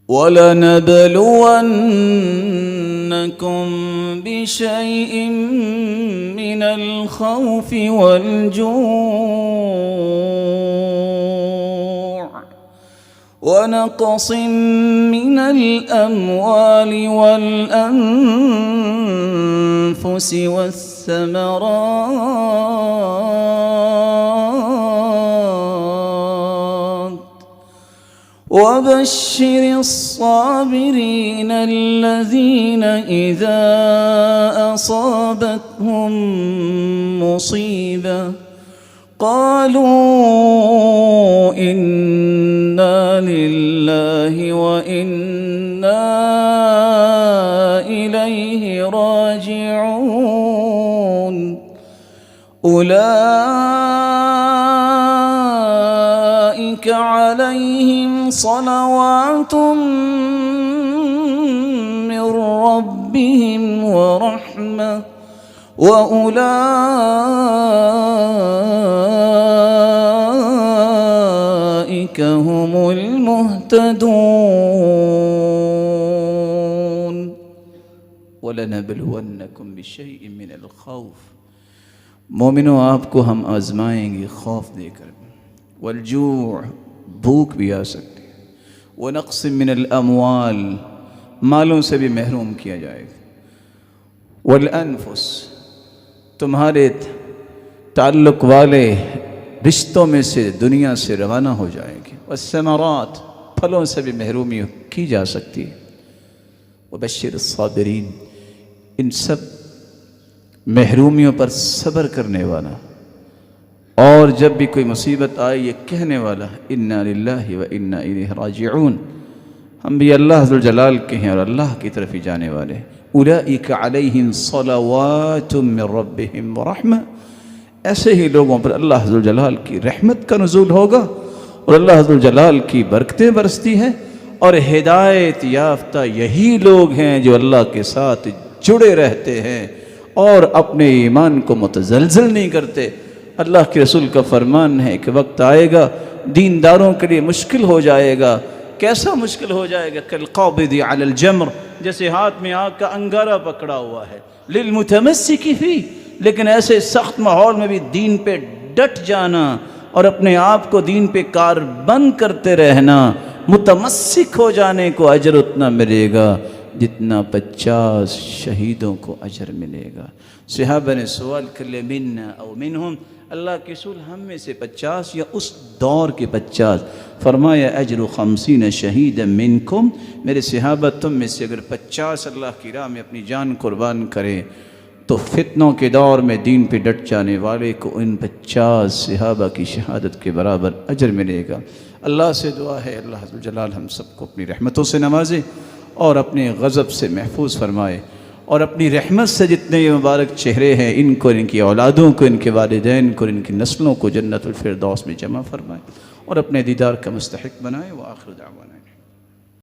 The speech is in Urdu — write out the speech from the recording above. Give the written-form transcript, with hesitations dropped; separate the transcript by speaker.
Speaker 1: وَلَنَبْلُوَنَّكُمْ بِشَيْءٍ مِّنَ الْخَوْفِ وَالْجُوعِ وَنَقْصٍ مِّنَ الْأَمْوَالِ وَالْأَنفُسِ وَالثَّمَرَاتِ وَبَشِّرِ الصَّابِرِينَ الَّذِينَ إِذَا أَصَابَتْهُم مُّصِيبَةٌ قَالُوا إِنَّا لِلَّهِ وَإِنَّا إِلَيْهِ راجعون أولئك عليهم صلوات من ربهم ورحمة وأولئك هم المهتدون وَلَنَبْلُوَنَّكُمْ بِشَيْءٍ مِّنَ الْخَوْفِ مومنوں آپ کو ہم آزمائیں گے خوف دے کر والجوع بھوک بھی آ سکتی ہے وَنَقْصٍ مِّنَ الْأَمْوَالِ مالوں سے بھی محروم کیا جائے گا وَالْأَنفُسِ تمہارے تعلق والے رشتوں میں سے دنیا سے روانہ ہو جائیں گے والثمرات پھلوں سے بھی محرومی کی جا سکتی ہے وَبَشِّرِ الصَّابِرِينَ ان سب محرومیوں پر صبر کرنے والا اور جب بھی کوئی مصیبت آئے یہ کہنے والا اِنَّا لِلَّهِ وَإِنَّا إِلَيْهِ راجعون ہم بھی اللہ ذوالجلال کے ہیں اور اللہ کی طرف ہی جانے والے ہیں اولئک علیہم صلوات من ربہم ورحمہ ایسے ہی لوگوں پر اللہ ذوالجلال کی رحمت کا نزول ہوگا اور اللہ ذوالجلال کی برکتیں برستی ہیں اور ہدایت یافتہ یہی لوگ ہیں جو اللہ کے ساتھ جڑے رہتے ہیں اور اپنے ایمان کو متزلزل نہیں کرتے اللہ کے رسول کا فرمان ہے کہ وقت آئے گا دینداروں کے لیے مشکل ہو جائے گا کیسا مشکل ہو جائے گا کالقابض علی الجمر جیسے ہاتھ میں آگ کا انگارہ پکڑا ہوا ہے للمتمسک فی لیکن ایسے سخت ماحول میں بھی دین پہ ڈٹ جانا اور اپنے آپ کو دین پہ کاربند کرتے رہنا متمسک ہو جانے کو اجر اتنا ملے گا جتنا 50 شہیدوں کو اجر ملے گا صحابہ نے سوال کر لیا منا او منہم اللہ کے رسول ہم میں سے 50 یا اس دور کے 50 فرمایا اجر 50 شہیدا منکم میرے صحابہ تم میں سے اگر 50 اللہ کی راہ میں اپنی جان قربان کرے تو فتنوں کے دور میں دین پہ ڈٹ جانے والے کو ان 50 صحابہ کی شہادت کے برابر اجر ملے گا اللہ سے دعا ہے اللہ ذوالجلال ہم سب کو اپنی رحمتوں سے نوازے اور اپنے غضب سے محفوظ فرمائے اور اپنی رحمت سے جتنے یہ مبارک چہرے ہیں ان کو ان کی اولادوں کو ان کے والدین کو ان کی نسلوں کو جنت الفردوس میں جمع فرمائے اور اپنے دیدار کا مستحق بنائے وآخر دعوانا